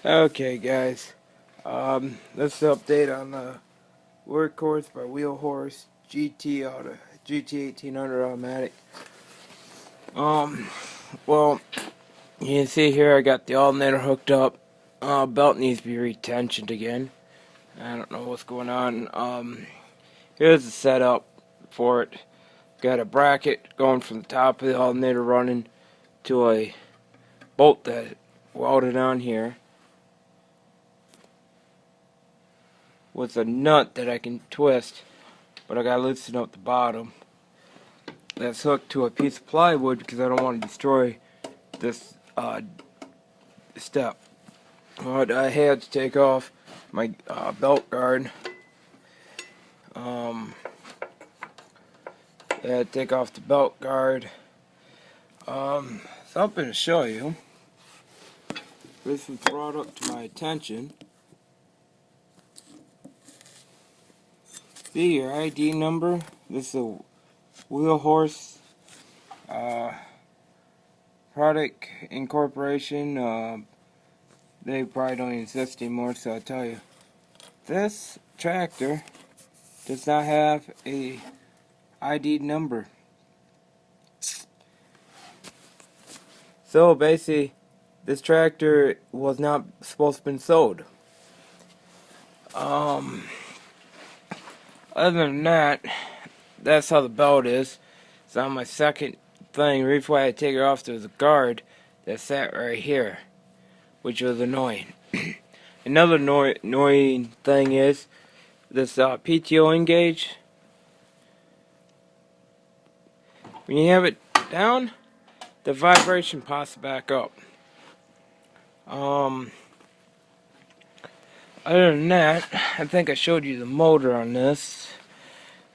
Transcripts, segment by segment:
Okay, guys. This is an update on the Workhorse by Wheel Horse GT 1800 automatic. Well, you can see here I got the alternator hooked up. Belt needs to be retensioned again. I don't know what's going on. Here's the setup for it. Got a bracket going from the top of the alternator running to a bolt that welded on here, with a nut that I can twist, but I gotta loosen up the bottom. That's hooked to a piece of plywood because I don't want to destroy this step. But I had to take off my belt guard. I had to take off the belt guard. Something to show you. This was brought up to my attention. See your ID number. This is a Wheel Horse product incorporation. They probably don't exist anymore, so I'll tell you. This tractor does not have a ID number. So basically, this tractor was not supposed to have been sold. Other than that, that's how the belt is. It's on my second thing. The reason why I take it off, there was a guard that sat right here, which was annoying. Another annoying thing is this PTO engage. When you have it down, the vibration pops back up. Other than that, I think I showed you the motor on this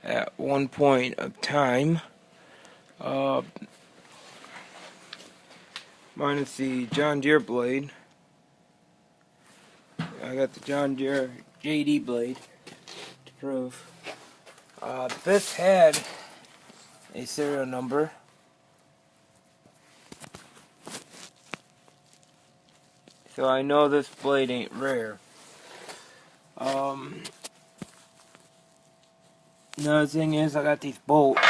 at one point of time. Minus the John Deere blade. I got the John Deere JD blade to prove. This had a serial number. So I know this blade ain't rare. Another thing is I got these bolts.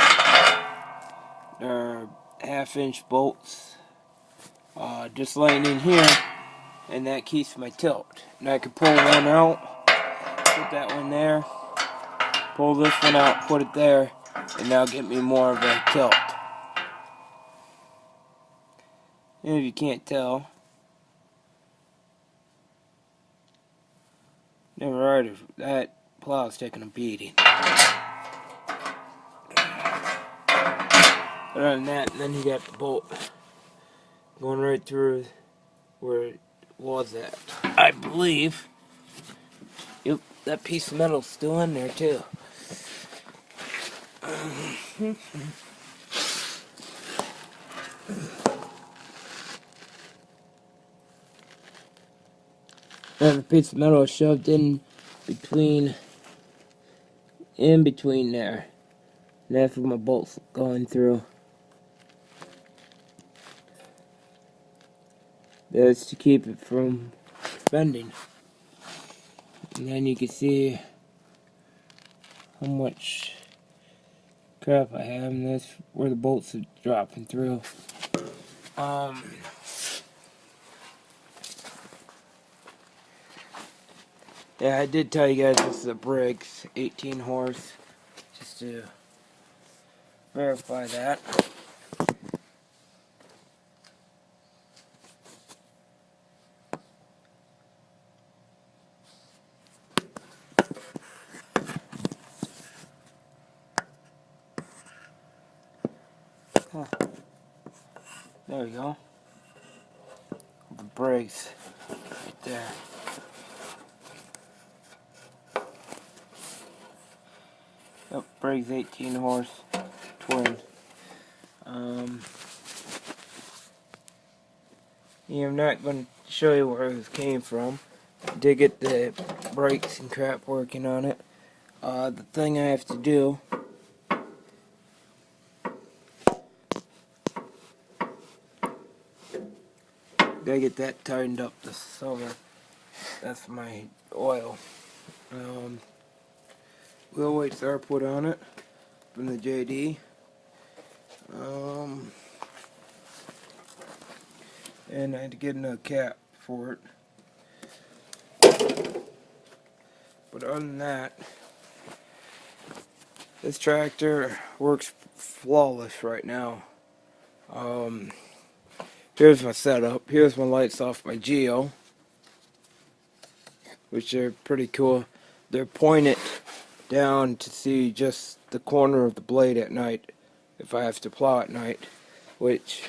They're 1/2-inch bolts. Just laying in here, and that keeps my tilt. And I can pull one out, put that one there, pull this one out, put it there, and that'll get me more of a tilt. And if you can't tell, never heard of that plow's taking a beating. Other than that, and then you got the bolt going right through where it was at. I believe. Yep, that piece of metal's still in there too. Another piece of metal shoved in between there. And that's where my bolt's going through. That's to keep it from bending. And then you can see how much crap I have, and that's where the bolts are dropping through. Yeah, I did tell you guys this is a Briggs 18 horse, just to verify that. There we go. The Briggs right there. Yep, Briggs 18 horse twin. Yeah, I'm not going to show you where this came from. I did get the brakes and crap working on it. The thing I have to do, gotta get that tightened up this summer. That's my oil. Wheel weights are put on it from the JD. And I had to get another cap for it. But other than that, this tractor works flawless right now. Here's my setup. Here's my lights off my Geo, which are pretty cool. They're pointed down to see just the corner of the blade at night if I have to plow at night, which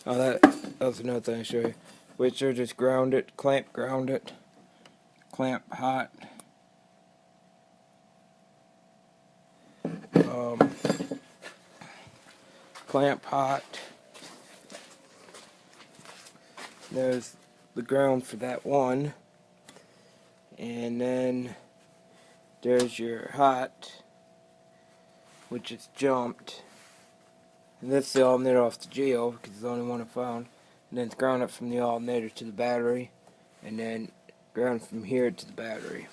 that was another thing to show you, which are just grounded, clamp grounded, clamp hot. Clamp hot. There's the ground for that one, and then there's your hot, which is jumped, and that's the alternator off the Geo because it's the only one I found, and then it's ground up from the alternator to the battery, and then ground from here to the battery.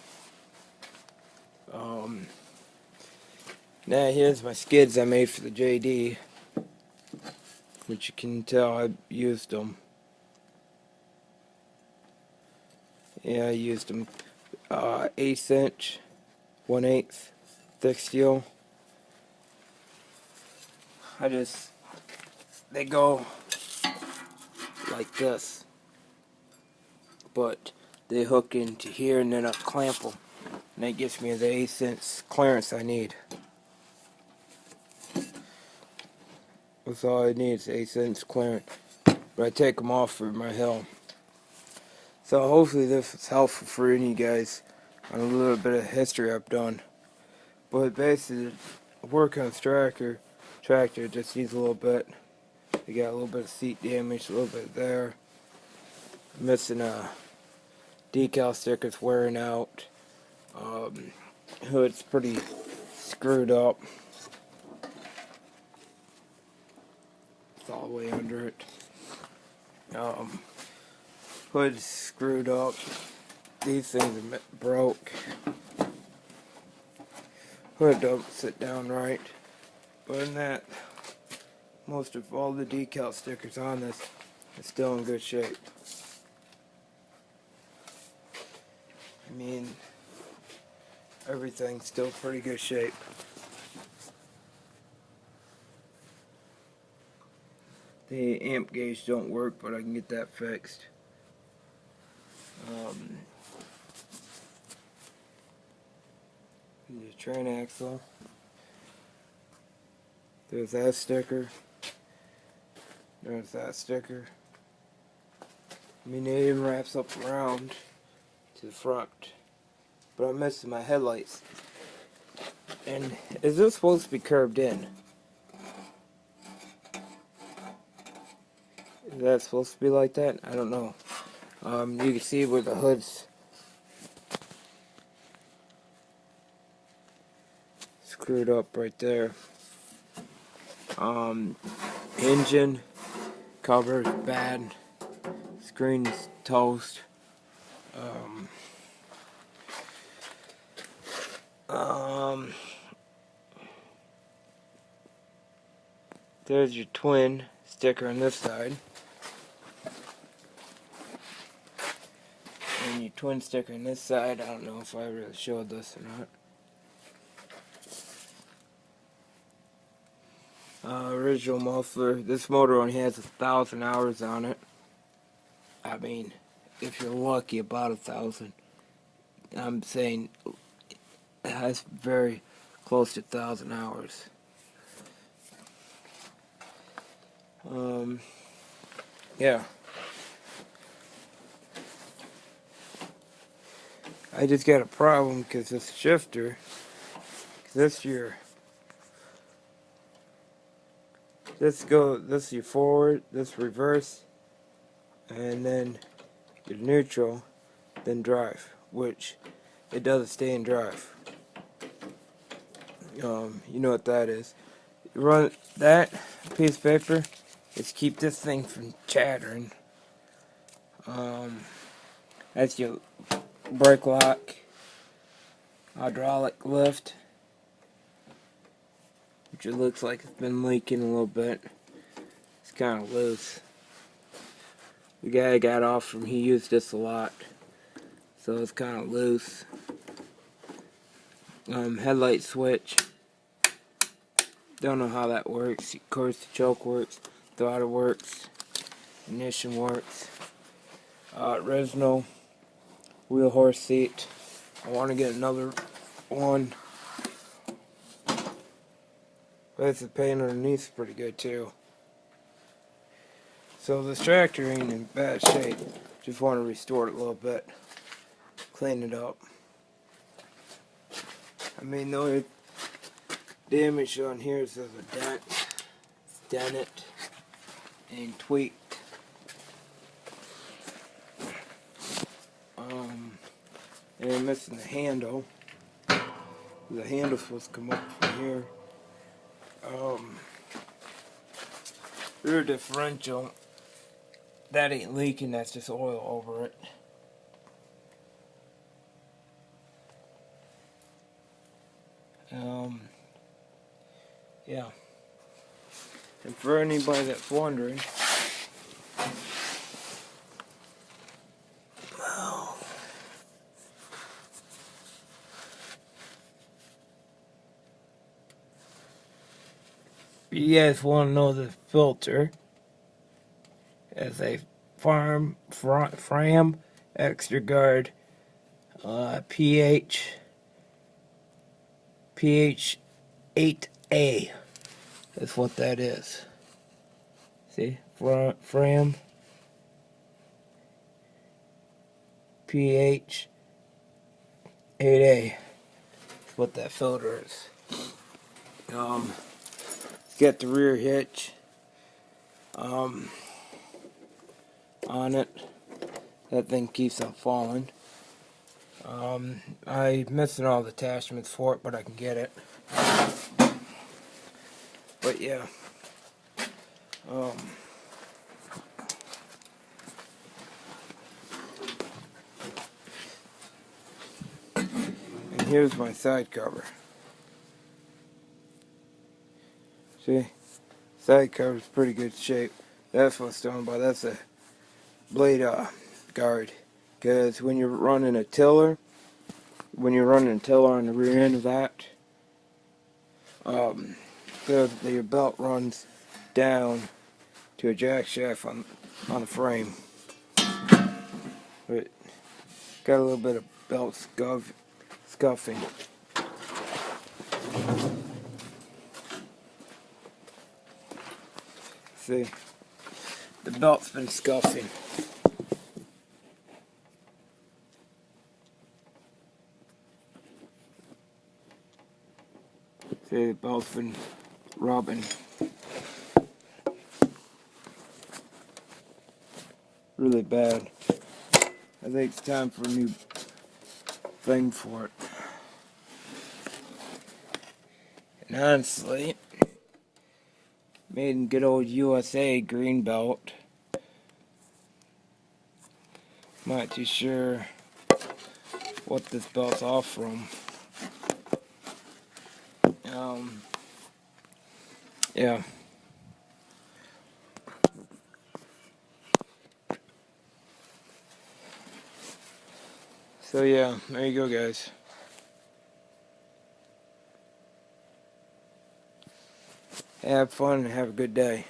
Now here's my skids I made for the JD, which you can tell I used them. Yeah, I used them 1/8 inch, 1/8 thick steel. They go like this, but they hook into here and then I clamp them, and that gives me the 1/8 inch clearance I need. That's all I need is 1/8 inch clearance, but I take them off for my hill. So hopefully this was helpful for any of you guys on a little bit of history I've done. But basically, working on this tractor just needs a little bit. You got a little bit of seat damage, a little bit there. Missing a decal stickers wearing out. Hood's pretty screwed up. It's all the way under it. Hood's screwed up. These things are broke. Hood don't sit down right. But in that, most of all the decal stickers on this is still in good shape. I mean, everything's still pretty good shape. The amp gauge don't work, but I can get that fixed. The train axle. There's that sticker. There's that sticker. I mean, it even wraps up around to the front. But I'm missing my headlights. And is this supposed to be curved in? Is that supposed to be like that? I don't know. You can see where the hood's screwed up right there. Engine cover is bad. Screen is toast. There's your twin sticker on this side. And your twin sticker on this side. I don't know if I really showed this or not. Original muffler. This motor only has 1,000 hours on it. I mean, if you're lucky, about 1,000. I'm saying it has very close to 1,000 hours. Yeah. I just got a problem because this shifter, this is your forward, this reverse, and then your neutral, then drive, which it doesn't stay in drive. You know what that is. You run that piece of paper is keep this thing from chattering. That's your brake lock, hydraulic lift, which it looks like it's been leaking a little bit. It's kind of loose. The guy I got off from, he used this a lot, so it's kind of loose. Headlight switch. Don't know how that works. Of course, the choke works, throttle works, ignition works. Original wheel horse seat. I want to get another one. But the paint underneath is pretty good too. So this tractor ain't in bad shape. Just want to restore it a little bit. Clean it up. I mean, the only damage on here is there's a dent. It's dented and tweaked. And I'm missing the handle. The handle's supposed to come up from here. Rear differential. That ain't leaking, that's just oil over it. Yeah. And for anybody that's wondering, if you guys want to know the filter, as a Fram Extra Guard pH 8A. That's what that is. See? Fram pH 8A. That's what that filter is. Get the rear hitch on it. That thing keeps on falling. I'm missing all the attachments for it, but I can get it. But yeah. And here's my side cover. See? Side cover's pretty good shape. That's what's talking about. That's a blade guard. Because when you're running a tiller on the rear end of that, your belt runs down to a jack shaft on the frame. But got a little bit of belt scuffing. See, the belt's been scuffing. See, the belt's been rubbing. Really bad. I think it's time for a new thing for it. And honestly, made in good old USA green belt. Not too sure what this belt's off from. Yeah. So yeah, there you go, guys. Have fun and have a good day.